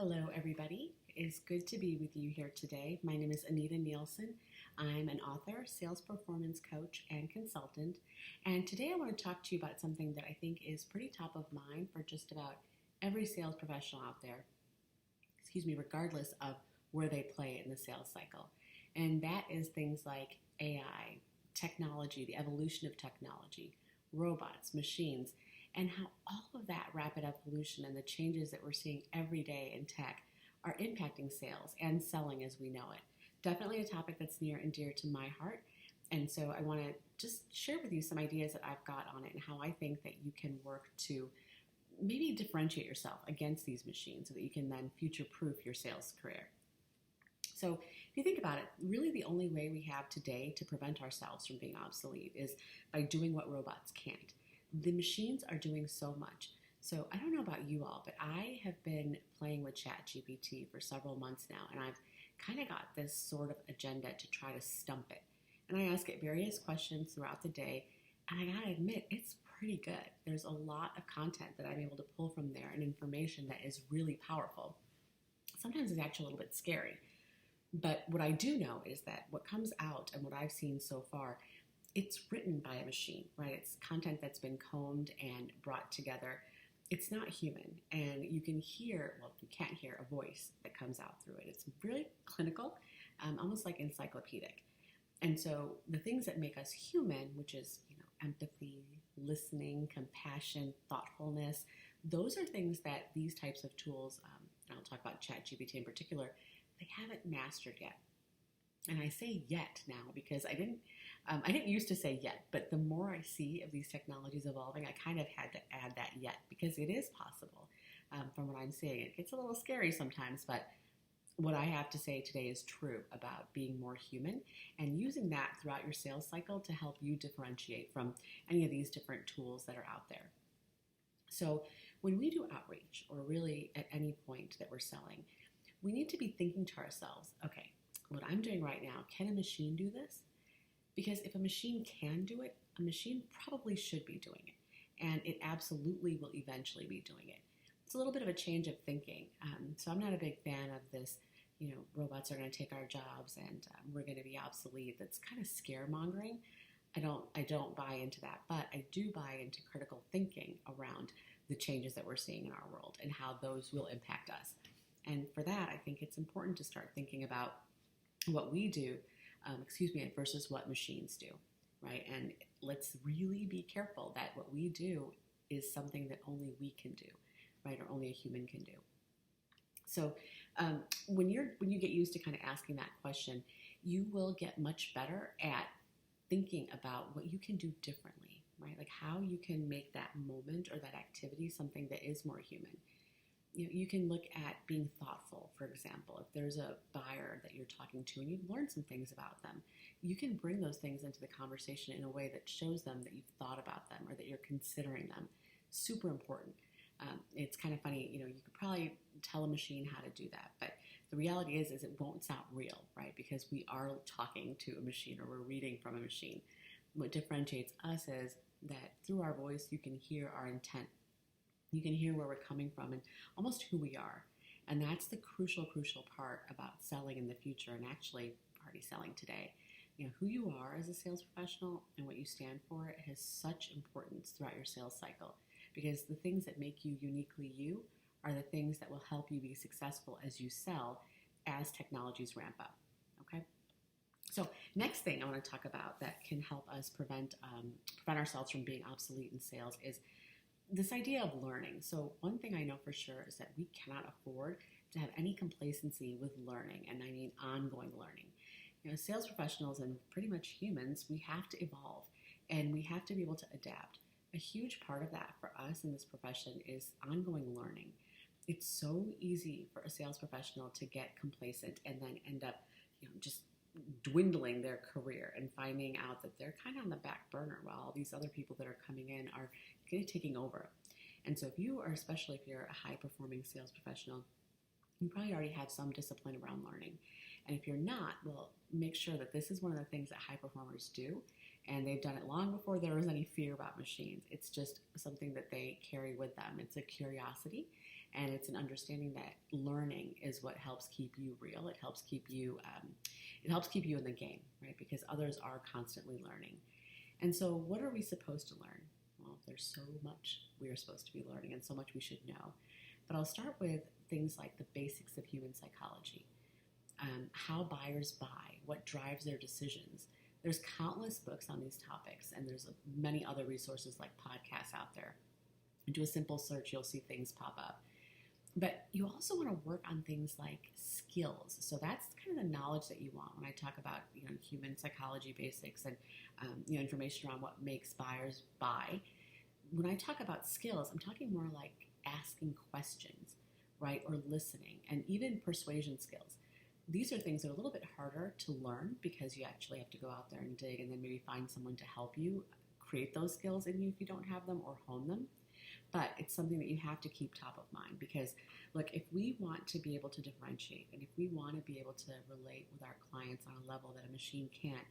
Hello, everybody. It's good to be with you here today. My name is Anita Nielsen. I'm an author, sales performance coach, and consultant. And today I want to talk to you about something that I think is pretty top of mind for just about every sales professional out there, regardless of where they play in the sales cycle. And that is things like AI, technology, the evolution of technology, robots, machines, and how all of that rapid evolution and the changes that we're seeing every day in tech are impacting sales and selling as we know it. Definitely a topic that's near and dear to my heart. And so I want to just share with you some ideas that I've got on it and how I think that you can work to maybe differentiate yourself against these machines so that you can then future-proof your sales career. So if you think about it, really the only way we have today to prevent ourselves from being obsolete is by doing what robots can't. The machines are doing so much. So I don't know about you all, but I have been playing with ChatGPT for several months now, and I've kind of got this sort of agenda to try to stump it. And I ask it various questions throughout the day, and I gotta admit, it's pretty good. There's a lot of content that I'm able to pull from there and information that is really powerful. Sometimes it's actually a little bit scary. But what I do know is that what comes out and what I've seen so far, it's written by a machine, right? It's content that's been combed and brought together. It's not human. And you can hear, well, you can't hear a voice that comes out through it. It's really clinical, almost like encyclopedic. And so the things that make us human, which is, empathy, listening, compassion, thoughtfulness, those are things that these types of tools, and I'll talk about ChatGPT in particular, they haven't mastered yet. And I say yet now because I didn't used to say yet, but the more I see of these technologies evolving, I kind of had to add that yet because it is possible from what I'm seeing. It gets a little scary sometimes, but what I have to say today is true about being more human and using that throughout your sales cycle to help you differentiate from any of these different tools that are out there. So when we do outreach, or really at any point that we're selling, we need to be thinking to ourselves, okay, what I'm doing right now, can a machine do this? Because if a machine can do it, a machine probably should be doing it. And it absolutely will eventually be doing it. It's a little bit of a change of thinking. So I'm not a big fan of this, robots are going to take our jobs and we're going to be obsolete. That's kind of scaremongering. I don't buy into that, but I do buy into critical thinking around the changes that we're seeing in our world and how those will impact us. And for that, I think it's important to start thinking about what we do, versus what machines do, right? And let's really be careful that what we do is something that only we can do, right? Or only a human can do. So when you get used to kind of asking that question, you will get much better at thinking about what you can do differently, right? Like how you can make that moment or that activity something that is more human. You can look at being thoughtful, for example. If there's a buyer that you're talking to and you've learned some things about them, you can bring those things into the conversation in a way that shows them that you've thought about them or that you're considering them. Super important. It's kind of funny, you could probably tell a machine how to do that, but the reality is it won't sound real, right? Because we are talking to a machine or we're reading from a machine. What differentiates us is that through our voice, you can hear our intent. You can hear where we're coming from and almost who we are. And that's the crucial part about selling in the future and actually already selling today. Who you are as a sales professional and what you stand for has such importance throughout your sales cycle because the things that make you uniquely you are the things that will help you be successful as you sell as technologies ramp up, okay? So next thing I want to talk about that can help us prevent ourselves from being obsolete in sales is this idea of learning. So one thing I know for sure is that we cannot afford to have any complacency with learning, and I mean ongoing learning. Sales professionals and pretty much humans, we have to evolve and we have to be able to adapt. A huge part of that for us in this profession is ongoing learning. It's so easy for a sales professional to get complacent and then end up, just dwindling their career and finding out that they're kind of on the back burner while all these other people that are coming in are kind of taking over. And so especially if you're a high-performing sales professional, you probably already have some discipline around learning. And if you're not, well, make sure that this is one of the things that high performers do. And they've done it long before there was any fear about machines. It's just something that they carry with them. It's a curiosity. And it's an understanding that learning is what helps keep you real. It helps keep you in the game, right? Because others are constantly learning. And so what are we supposed to learn? Well, there's so much we are supposed to be learning and so much we should know. But I'll start with things like the basics of human psychology, how buyers buy, what drives their decisions. There's countless books on these topics, and there's many other resources like podcasts out there. Do a simple search, you'll see things pop up. But you also want to work on things like skills. So that's kind of the knowledge that you want when I talk about human psychology basics and information around what makes buyers buy. When I talk about skills, I'm talking more like asking questions, right, or listening, and even persuasion skills. These are things that are a little bit harder to learn because you actually have to go out there and dig and then maybe find someone to help you create those skills in you if you don't have them or hone them. But it's something that you have to keep top of mind because, look, if we want to be able to differentiate and if we want to be able to relate with our clients on a level that a machine can't,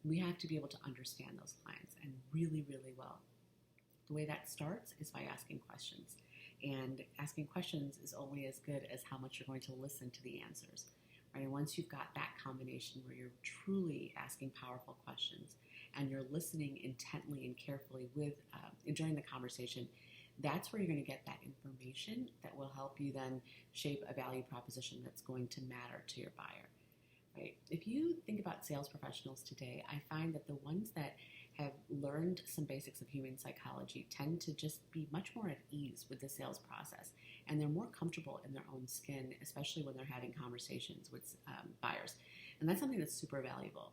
we have to be able to understand those clients and really, really well. The way that starts is by asking questions. And asking questions is only as good as how much you're going to listen to the answers. Right? And once you've got that combination where you're truly asking powerful questions and you're listening intently and carefully during the conversation, that's where you're going to get that information that will help you then shape a value proposition that's going to matter to your buyer. Right? If you think about sales professionals today, I find that the ones that have learned some basics of human psychology tend to just be much more at ease with the sales process, and they're more comfortable in their own skin, especially when they're having conversations with buyers. And that's something that's super valuable.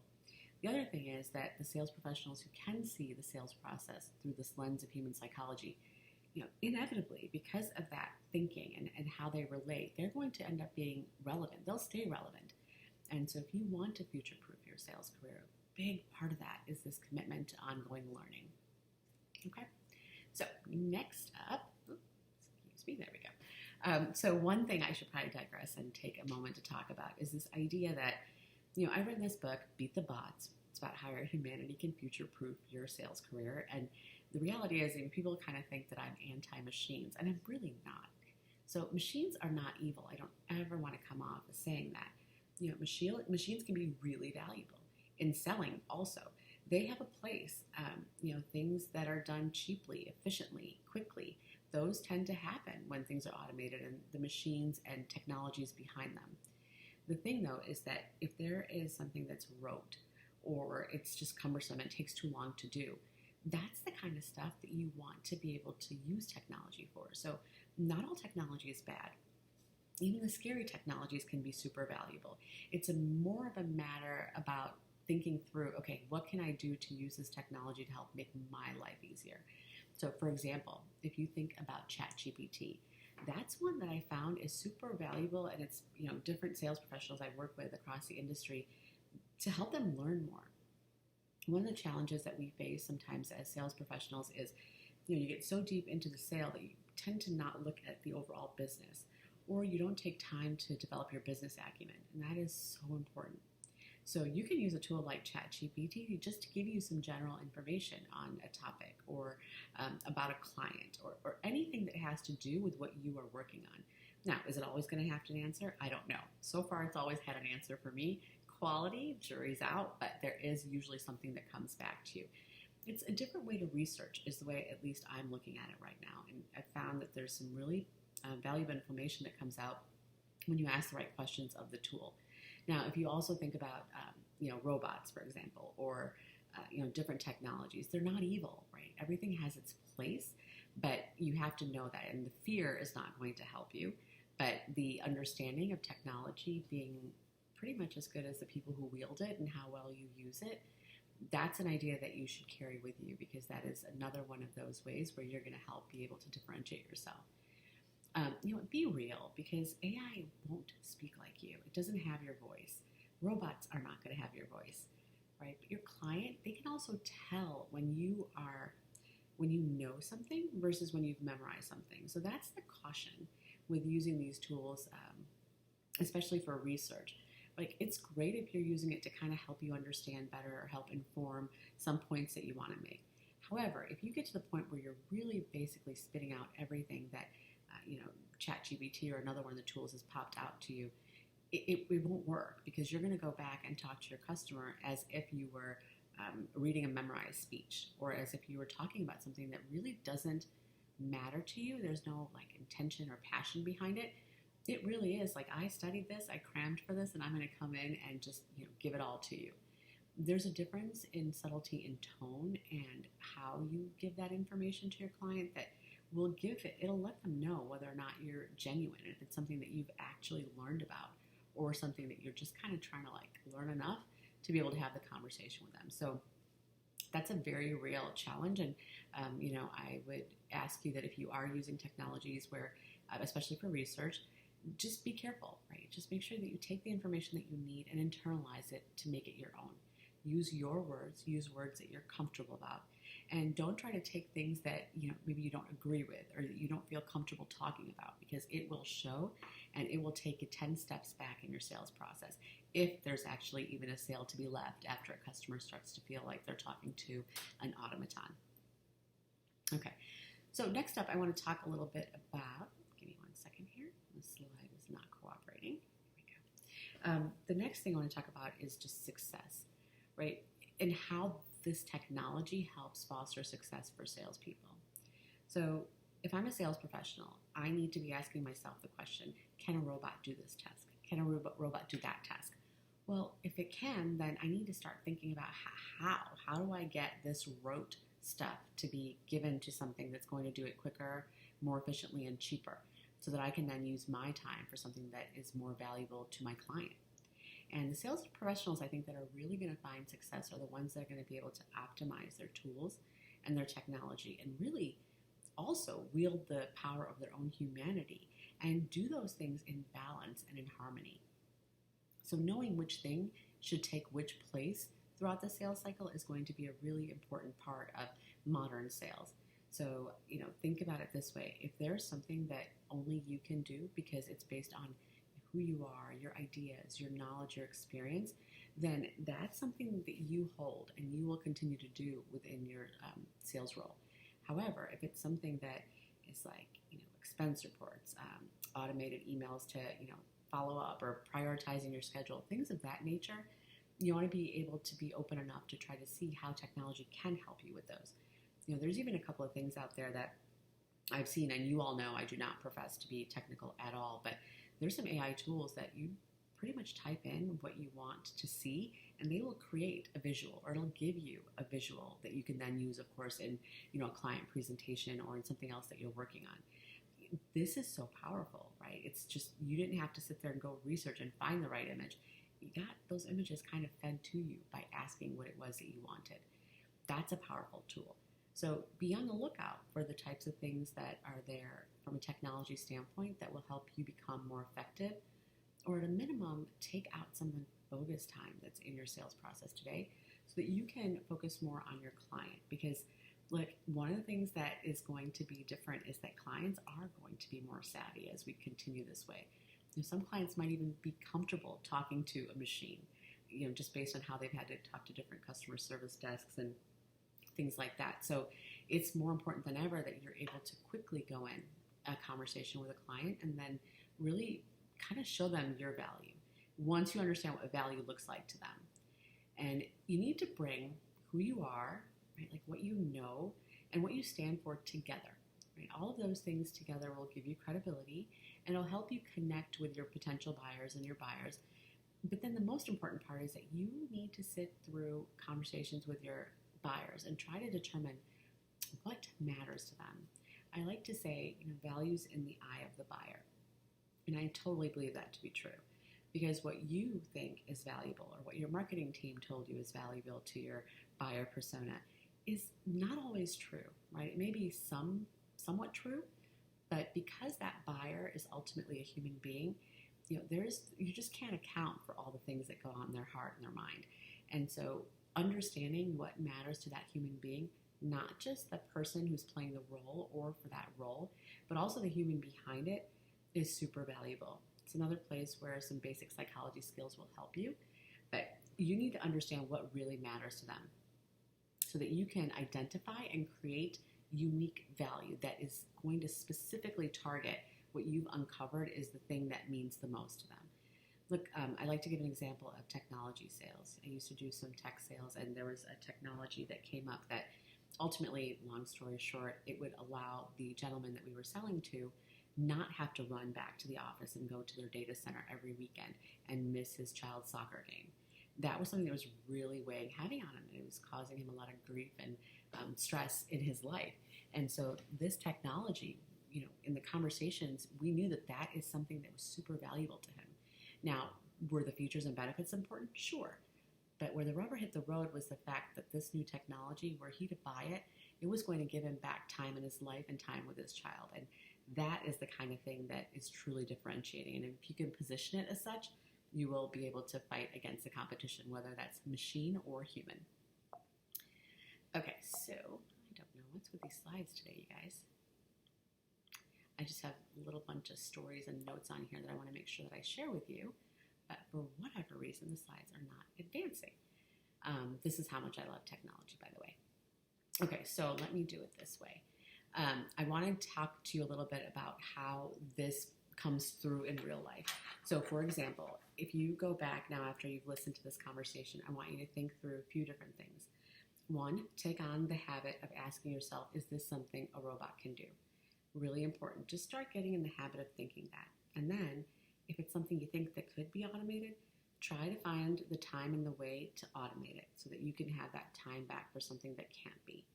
The other thing is that the sales professionals who can see the sales process through this lens of human psychology, inevitably, because of that thinking and how they relate, they're going to end up being relevant. They'll stay relevant. And so if you want to future-proof your sales career, a big part of that is this commitment to ongoing learning. Okay? So next up, excuse me, there we go. So one thing I should probably digress and take a moment to talk about is this idea that, I've written this book, Beat the Bots. It's about how humanity can future-proof your sales career. And the reality is, people kind of think that I'm anti-machines, and I'm really not. So machines are not evil. I don't ever want to come off as saying that. Machines can be really valuable in selling also. They have a place. Things that are done cheaply, efficiently, quickly, those tend to happen when things are automated and the machines and technologies behind them. The thing, though, is that if there is something that's rote or it's just cumbersome and takes too long to do, that's the kind of stuff that you want to be able to use technology for. So not all technology is bad. Even the scary technologies can be super valuable. It's more of a matter about thinking through, okay, what can I do to use this technology to help make my life easier? So for example, if you think about ChatGPT, that's one that I found is super valuable, and it's, different sales professionals I work with across the industry to help them learn more. One of the challenges that we face sometimes as sales professionals is, you get so deep into the sale that you tend to not look at the overall business, or you don't take time to develop your business acumen, and that is so important. So you can use a tool like ChatGPT just to give you some general information on a topic or about a client or anything that has to do with what you are working on. Now, is it always going to have an answer? I don't know. So far, it's always had an answer for me. Quality, jury's out, but there is usually something that comes back to you. It's a different way to research is the way at least I'm looking at it right now. And I've found that there's some really valuable information that comes out when you ask the right questions of the tool. Now, if you also think about, robots, for example, or, different technologies, they're not evil, right? Everything has its place, but you have to know that. And the fear is not going to help you, but the understanding of technology being pretty much as good as the people who wield it and how well you use it, that's an idea that you should carry with you, because that is another one of those ways where you're going to help be able to differentiate yourself. Be real, because AI won't speak like you. It doesn't have your voice. Robots are not going to have your voice, right? But your client, they can also tell when you know something versus when you've memorized something. So that's the caution with using these tools, especially for research. Like, it's great if you're using it to kind of help you understand better or help inform some points that you want to make. However, if you get to the point where you're really basically spitting out everything that ChatGPT or another one of the tools has popped out to you, it won't work, because you're going to go back and talk to your customer as if you were reading a memorized speech, or as if you were talking about something that really doesn't matter to you. There's no like intention or passion behind it. It really is like, I studied this, I crammed for this, and I'm going to come in and just give it all to you. There's a difference in subtlety in tone and how you give that information to your client that will it'll let them know whether or not you're genuine, if it's something that you've actually learned about, or something that you're just kind of trying to like learn enough to be able to have the conversation with them. So that's a very real challenge. And, I would ask you that if you are using technologies where, especially for research, just be careful, right? Just make sure that you take the information that you need and internalize it to make it your own. Use your words, use words that you're comfortable about. And don't try to take things that, maybe you don't agree with or that you don't feel comfortable talking about, because it will show and it will take you 10 steps back in your sales process, if there's actually even a sale to be left after a customer starts to feel like they're talking to an automaton. Okay, so next up, I want to talk a little bit about, give me one second here, the slide is not cooperating. Here we go. The next thing I want to talk about is just success, right? And how this technology helps foster success for salespeople. So if I'm a sales professional, I need to be asking myself the question, can a robot do this task? Can a robot do that task? Well, if it can, then I need to start thinking about how do I get this rote stuff to be given to something that's going to do it quicker, more efficiently, and cheaper, so that I can then use my time for something that is more valuable to my client. And the sales professionals, I think, that are really going to find success are the ones that are going to be able to optimize their tools and their technology, and really also wield the power of their own humanity and do those things in balance and in harmony. So knowing which thing should take which place throughout the sales cycle is going to be a really important part of modern sales. So, think about it this way. If there's something that only you can do because it's based on who you are, your ideas, your knowledge, your experience, then that's something that you hold and you will continue to do within your sales role. However, if it's something that is like, expense reports, automated emails to, follow up, or prioritizing your schedule, things of that nature, you want to be able to be open enough to try to see how technology can help you with those. There's even a couple of things out there that I've seen, and you all know I do not profess to be technical at all, but there's some AI tools that you pretty much type in what you want to see, and they will create a visual, or it'll give you a visual that you can then use, of course, in a client presentation or in something else that you're working on. This is so powerful, right? It's just, you didn't have to sit there and go research and find the right image. You got those images kind of fed to you by asking what it was that you wanted. That's a powerful tool. So be on the lookout for the types of things that are there from a technology standpoint that will help you become more effective, or at a minimum, take out some of the bogus time that's in your sales process today so that you can focus more on your client. Because one of the things that is going to be different is that clients are going to be more savvy as we continue this way. Some clients might even be comfortable talking to a machine, just based on how they've had to talk to different customer service desks and things like that. So it's more important than ever that you're able to quickly go in a conversation with a client and then really kind of show them your value once you understand what value looks like to them. And you need to bring who you are, right? Like what you know and what you stand for together, right? All of those things together will give you credibility, and it'll help you connect with your potential buyers and your buyers. But then the most important part is that you need to sit through conversations with your buyers and try to determine what matters to them. I like to say, value's in the eye of the buyer. And I totally believe that to be true, because what you think is valuable, or what your marketing team told you is valuable to your buyer persona, is not always true, right? It may be somewhat true, but because that buyer is ultimately a human being, you just can't account for all the things that go on in their heart and their mind. And so understanding what matters to that human being, not just the person who's playing the role or for that role, but also the human behind it, is super valuable. It's another place where some basic psychology skills will help you, but you need to understand what really matters to them so that you can identify and create unique value that is going to specifically target what you've uncovered is the thing that means the most to them. Look, I like to give an example of technology sales. I used to do some tech sales, and there was a technology that came up that ultimately, long story short, it would allow the gentleman that we were selling to not have to run back to the office and go to their data center every weekend and miss his child's soccer game. That was something that was really weighing heavy on him. It was causing him a lot of grief and stress in his life. And so this technology, in the conversations, we knew that that is something that was super valuable to him. Now, were the features and benefits important? Sure. But where the rubber hit the road was the fact that this new technology, were he to buy it, it was going to give him back time in his life and time with his child. And that is the kind of thing that is truly differentiating. And if you can position it as such, you will be able to fight against the competition, whether that's machine or human. Okay, so I don't know what's with these slides today, you guys. I just have a little bunch of stories and notes on here that I want to make sure that I share with you, but for whatever reason, the slides are not advancing. This is how much I love technology, by the way. Okay, so let me do it this way. I want to talk to you a little bit about how this comes through in real life. So for example, if you go back now after you've listened to this conversation, I want you to think through a few different things. One, take on the habit of asking yourself, is this something a robot can do? Really important. Just start getting in the habit of thinking that. And then, if it's something you think that could be automated, try to find the time and the way to automate it so that you can have that time back for something that can't be.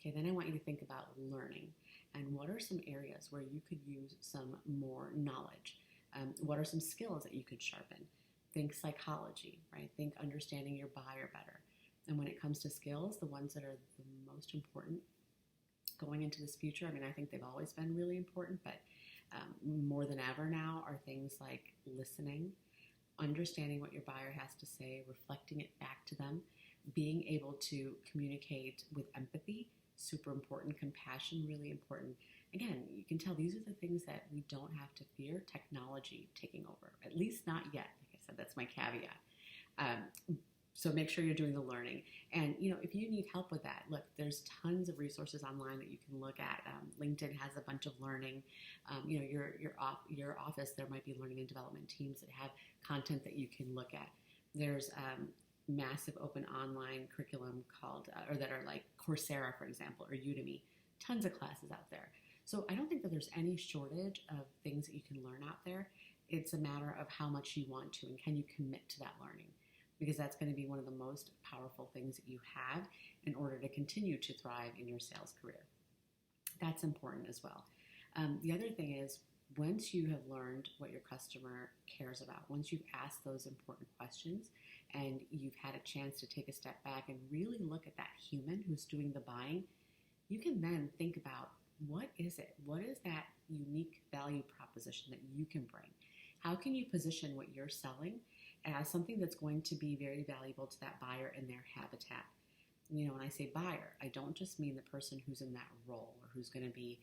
Okay, then I want you to think about learning and what are some areas where you could use some more knowledge. What are some skills that you could sharpen? Think psychology, right? Think understanding your buyer better. And when it comes to skills, the ones that are the most important going into this future, I think they've always been really important, but more than ever now are things like listening, understanding what your buyer has to say, reflecting it back to them, being able to communicate with empathy, super important, compassion, really important. Again, you can tell these are the things that we don't have to fear technology taking over, at least not yet. Like I said, that's my caveat. So make sure you're doing the learning. And, if you need help with that, look, there's tons of resources online that you can look at. LinkedIn has a bunch of learning. Your office, there might be learning and development teams that have content that you can look at. There's massive open online curriculum called, or that are like Coursera, for example, or Udemy. Tons of classes out there. So I don't think that there's any shortage of things that you can learn out there. It's a matter of how much you want to and can you commit to that learning. Because that's going to be one of the most powerful things that you have in order to continue to thrive in your sales career. That's important as well. The other thing is, once you have learned what your customer cares about, once you've asked those important questions and you've had a chance to take a step back and really look at that human who's doing the buying, you can then think about, what is it? What is that unique value proposition that you can bring? How can you position what you're selling as something that's going to be very valuable to that buyer in their habitat? When I say buyer, I don't just mean the person who's in that role or who's going to be,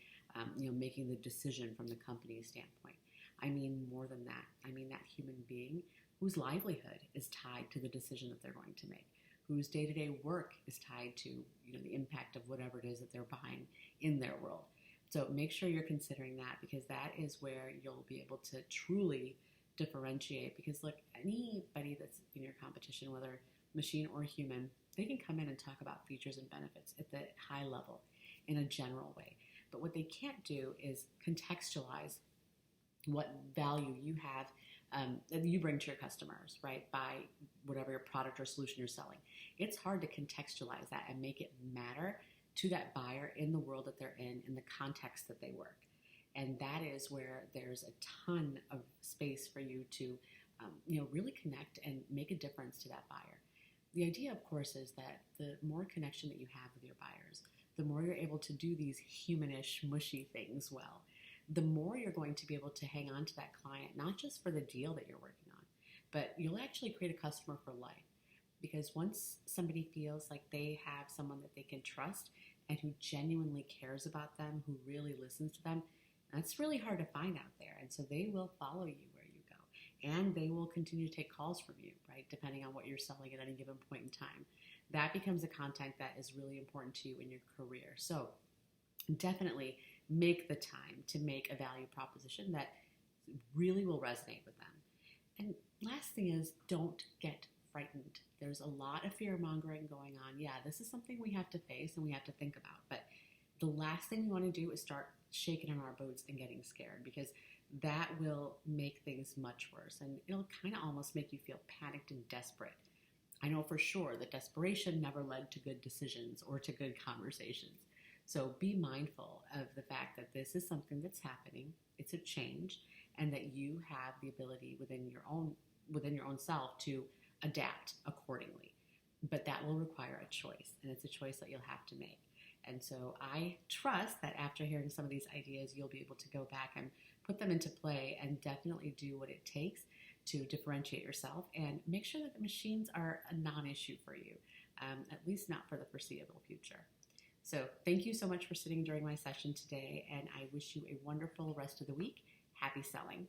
making the decision from the company's standpoint. I mean more than that. I mean that human being whose livelihood is tied to the decision that they're going to make, whose day-to-day work is tied to, the impact of whatever it is that they're buying in their world. So make sure you're considering that, because that is where you'll be able to truly differentiate. Because look, anybody that's in your competition, whether machine or human, they can come in and talk about features and benefits at the high level in a general way. But what they can't do is contextualize what value you have, that you bring to your customers, right, by whatever your product or solution you're selling. It's hard to contextualize that and make it matter to that buyer in the world that they're in the context that they work. And that is where there's a ton of space for you to, really connect and make a difference to that buyer. The idea, of course, is that the more connection that you have with your buyers, the more you're able to do these humanish, mushy things well, the more you're going to be able to hang on to that client, not just for the deal that you're working on, but you'll actually create a customer for life. Because once somebody feels like they have someone that they can trust and who genuinely cares about them, who really listens to them, that's really hard to find out there. And so they will follow you where you go. And they will continue to take calls from you, right, depending on what you're selling at any given point in time. That becomes a contact that is really important to you in your career. So definitely make the time to make a value proposition that really will resonate with them. And last thing is, don't get frightened. There's a lot of fear mongering going on. Yeah, this is something we have to face and we have to think about. But the last thing we want to do is start shaking on our boots and getting scared, because that will make things much worse. And it'll kind of almost make you feel panicked and desperate. I know for sure that desperation never led to good decisions or to good conversations. So be mindful of the fact that this is something that's happening. It's a change, and that you have the ability within your own self to adapt accordingly. But that will require a choice, and it's a choice that you'll have to make. And so I trust that after hearing some of these ideas, you'll be able to go back and put them into play and definitely do what it takes to differentiate yourself and make sure that the machines are a non-issue for you, at least not for the foreseeable future. So thank you so much for sitting during my session today, and I wish you a wonderful rest of the week. Happy selling.